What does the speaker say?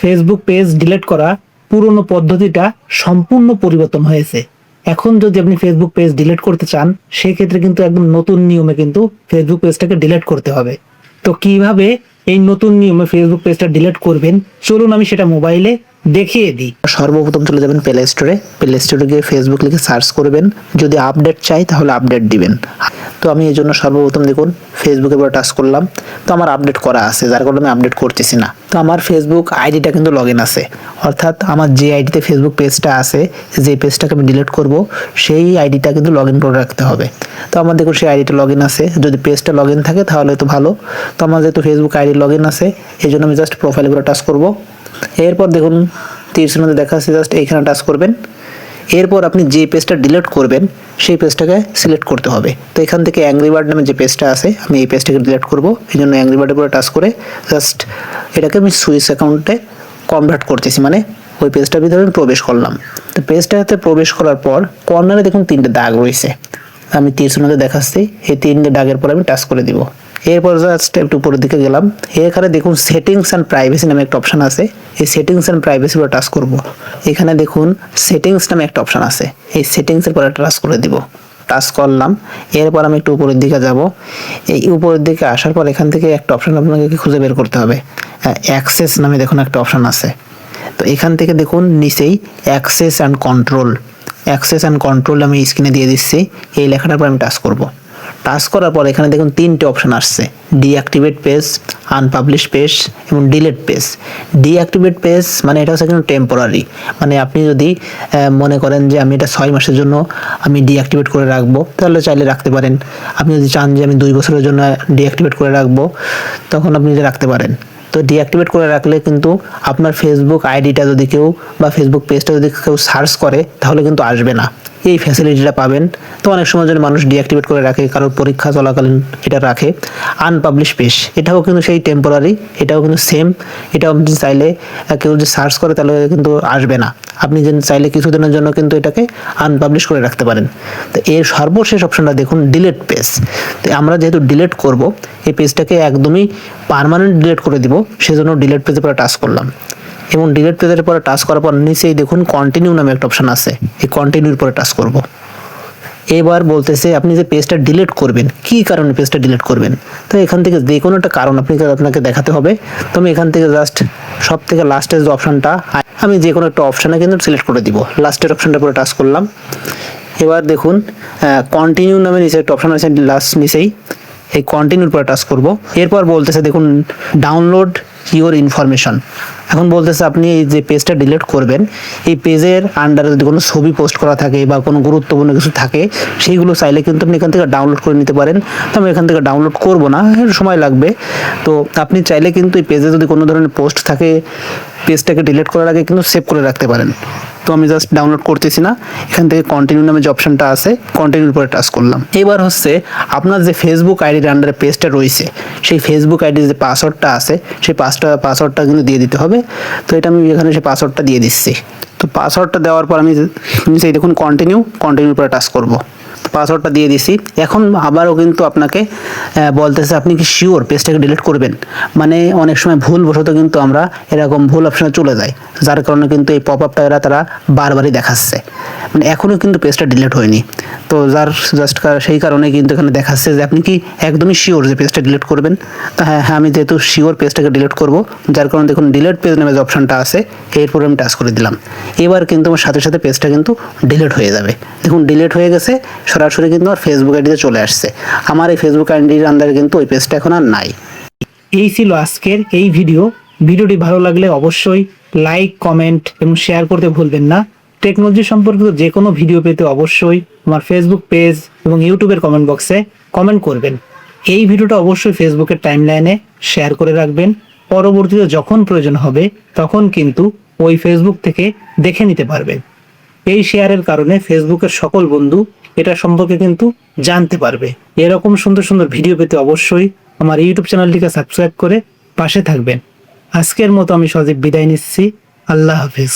Facebook page delete করা পুরনো পদ্ধতিটা সম্পূর্ণ পরিবর্তন হয়েছে। এখন যদি আপনি ফেসবুক পেজ ডিলিট করতে চান, সেই ক্ষেত্রে কিন্তু একদম নতুন নিয়মে কিন্তু ফেসবুক পেজটাকে ডিলিট করতে হবে। তো কিভাবে এই নতুন নিয়মে ফেসবুক পেজটা ডিলিট করবেন, চলুন আমি সেটা মোবাইলে দেখিয়ে দিই। সর্বপ্রথম চলে যাবেন প্লে স্টোরে গিয়ে ফেসবুক লিখে সার্চ করবেন। যদি আপডেট চাই তাহলে আপডেট দিবেন। তো আমি এই জন্য সর্বপ্রথম দেখুন ফেসবুকে এবার টাচ করলাম। তো আমার আপডেট করা আছে, যার কারণে আমি আপডেট করতেছি না। তো আমার ফেসবুক আইডিটা কিন্তু লগ ইন আছে, অর্থাৎ আমার যে আইডিতে ফেসবুক পেজটা আছে, যে পেজটাকে আমি ডিলিট করব, সেই আইডিটা কিন্তু লগ ইন করে রাখতে হবে। তো আমার দেখুন সেই আইডিটা লগ ইন আছে। যদি পেজটা লগ ইন থাকে তাহলে তো ভালো। তো আমার যেহেতু ফেসবুক আইডি লগ ইন আছে, এই জন্য আমি জাস্ট প্রোফাইল করে টাচ করব। এরপর দেখুন তীরের মধ্যে দেখা আছে, জাস্ট এইখানে টাচ করবেন। এরপর আপনি যে পেজটা ডিলিট করবেন সেই পেজটাকে সিলেক্ট করতে হবে। তো এখান থেকে অ্যাংরি বার্ড নামে যে পেজটা আছে, আমি এই পেজটাকে ডিলিট করব। এই জন্য অ্যাংরি বার্ডের উপরে টাচ করে জাস্ট এটাকে আমি সুইচ অ্যাকাউন্টে কনভার্ট করতেছি, মানে ওই পেজটার ভিতরে আমি প্রবেশ করলাম। তো পেজটাতে প্রবেশ করার পর কর্নারে দেখুন 3টে দাগ রয়েছে, আমি তীরের মধ্যে দেখাচ্ছি। এই 3টে দাগের পর আমি টাচ করে দিব। এরপর জাস্ট একটু উপরের দিকে গেলাম। এখানে দেখুন সেটিংস অ্যান্ড প্রাইভেসি নামে একটা অপশন আছে, এই সেটিংস অ্যান্ড প্রাইভেসির উপর টাচ করব। এখানে দেখুন সেটিংস নামে একটা অপশন আছে, এই সেটিংসের পরে টাচ করে দিব। টাচ করলাম। এরপর আমি একটু উপরের দিকে যাব। এই উপরের দিকে আসার পর এখান থেকে একটা অপশন আপনাকে খুঁজে বের করতে হবে। অ্যাক্সেস নামে দেখুন একটা অপশন আছে। তো এখান থেকে দেখুন নিচেই অ্যাক্সেস অ্যান্ড কন্ট্রোল আমি স্ক্রিনে দিয়ে দিচ্ছি। এই লেখাটার পর আমি টাচ করব। টাচ করার পর এখানে দেখুন 3টে অপশন আসছে, ডিঅ্যাক্টিভেট পেজ, আনপাবলিশ পেজ এবং ডিলিট পেজ। ডিঅ্যাক্টিভেট পেজ মানে এটা হচ্ছে কিন্তু টেম্পোরারি, মানে আপনি যদি মনে করেন যে আমি এটা 6 মাসের জন্য আমি ডিঅ্যাক্টিভেট করে রাখবো, তাহলে চাইলে রাখতে পারেন। আপনি যদি চান যে আমি 2 বছরের জন্য ডিঅ্যাক্টিভেট করে রাখবো, তখন আপনি এটা রাখতে পারেন। তো ডিঅ্যাক্টিভেট করে রাখলে কিন্তু আপনার ফেসবুক আইডিটা যদি কেউ বা ফেসবুক পেজটা যদি কেউ সার্চ করে, তাহলে কিন্তু আসবে না, এই ফ্যাসিলিটিটা পাবেন। তো অনেক সময় যদি মানুষ ডিঅ্যাক্টিভেট করে রাখে, কারোর পরীক্ষা চলাকালীন এটা রাখে। আনপাবলিশ পেজ, এটাও কিন্তু সেই টেম্পোরারি, এটাও কিন্তু সেম। এটাও আপনি চাইলে কেউ যদি সার্চ করে তাহলে কিন্তু আসবে না, আপনি যে চাইলে কিছুদিনের জন্য কিন্তু এটাকে আনপাবলিশ করে রাখতে পারেন। তো এর সর্বশেষ অপশনটা দেখুন ডিলিট পেজ। তো আমরা যেহেতু ডিলিট করব, এই পেজটাকে একদমই পার্মানেন্ট ডিলিট করে দিব, সেজন্য ডিলিট পেজের পরে টাচ করলাম। এবং ডিলিট পেজের পরে টাচ করার পর নিচেই দেখুন কন্টিনিউ নামে একটা অপশন আছে, এই কন্টিনিউর পরে টাচ করব। এবার বলতেছে আপনি যে পেজটা ডিলিট করবেন, কি কারণে পেজটা ডিলিট করবেন। তো এখান থেকে যে কোনো একটা কারণ আপনাকে দেখাতে হবে। তো আমি এখান থেকে জাস্ট সব থেকে লাস্টের যে অপশনটা, আমি যে কোনো একটা অপশানে কিন্তু সিলেক্ট করে দিব। লাস্টের অপশনটার পরে টাচ করলাম। এবার দেখুন কন্টিনিউ নামে নিচে একটা অপশন আছে লাস্ট নিচেই, এই কন্টিনিউর পরে টাচ করব। এরপর বলতেছে দেখুন ডাউনলোড ইওর ইনফরমেশন। এখন বলতেছে আপনি এই যে পেজটা ডিলিট করবেন, এই পেজের আন্ডারে যদি কোনো ছবি পোস্ট করা থাকে বা কোনো গুরুত্বপূর্ণ কিছু থাকে, সেইগুলো চাইলে কিন্তু আপনি এখান থেকে ডাউনলোড করে নিতে পারেন। তো আমি এখান থেকে ডাউনলোড করব না, সময় লাগবে। তো আপনি চাইলে কিন্তু এই পেজে যদি কোনো ধরনের পোস্ট থাকে, পেজটাকে ডিলিট করার আগে কিন্তু সেভ করে রাখতে পারেন। তো আমি জাস্ট ডাউনলোড করতেছি না, এখান থেকে কন্টিনিউ নামে যে অপশনটা আছে, কন্টিনিউর উপরে টাচ করলাম। এবার হচ্ছে আপনার যে ফেসবুক আইডির আন্ডারে পেজটা রয়েছে, সেই ফেসবুক আইডির যে পাসওয়ার্ডটা আছে, সেই পাসওয়ার্ডটা কিন্তু দিয়ে দিতে হবে। তো এটা আমি এখানে সেই পাসওয়ার্ডটা দিয়ে দিচ্ছি। তো পাসওয়ার্ডটা দেওয়ার পর আমি নিচেই দেখুন কন্টিনিউর উপরে টাচ করব। পাসওয়ার্ডটা দিয়ে দিছি। এখন আবারও কিন্তু আপনাকে বলতেছে আপনি কি শিওর পেজটাকে ডিলিট করবেন। মানে অনেক সময় ভুলবশত কিন্তু আমরা এরকম ভুল অপশনে চলে যাই, যার কারণে কিন্তু এই পপ আপটা তারা বারবারই দেখাচ্ছে, মানে এখনও কিন্তু পেজটা ডিলিট হয়নি। তো সেই কারণে কিন্তু এখানে দেখাচ্ছে যে আপনি কি একদমই শিওর যে পেজটা ডিলিট করবেন। তো হ্যাঁ আমি যেহেতু শিওর পেজটাকে ডিলিট করব, যার কারণে দেখুন ডিলিট পেজ নামে যে অপশনটা আছে, এরপরে আমি টাচ করে দিলাম। এবার কিন্তু আমার সাথে সাথে পেজটা কিন্তু ডিলিট হয়ে যাবে। দেখুন ডিলিট হয়ে গেছে, সরাসরি কিন্তু আর ফেসবুক আইডিতে চলে আসছে। আমার এই ফেসবুক আইডির আন্ডারে কিন্তু ওই পেজটা এখন আর নাই। এই ছিল আজকের এই ভিডিওটি ভালো লাগলে অবশ্যই লাইক, কমেন্ট এবং শেয়ার করতে ভুলবেন না। টেকনোলজি সম্পর্কিত যে কোনো ভিডিও পেতে অবশ্যই আমার ফেসবুক পেজ এবং ইউটিউবের কমেন্ট বক্সে কমেন্ট করবেন। এই ভিডিওটা অবশ্যই ফেসবুকের টাইমলাইনে শেয়ার করে রাখবেন। পরবর্তীতে যখন প্রয়োজন হবে তখন কিন্তু ওই ফেসবুক থেকে দেখে নিতে পারবেন। এই শেয়ারের কারণে ফেসবুকের সকল বন্ধু এটা সম্পর্কে কিন্তু জানতে পারবে। এরকম সুন্দর সুন্দর ভিডিও পেতে অবশ্যই আমার ইউটিউব চ্যানেলটিকে সাবস্ক্রাইব করে পাশে থাকবেন। আজকের মতো আমি সজীব বিদায় নিচ্ছি। আল্লাহ হাফেজ।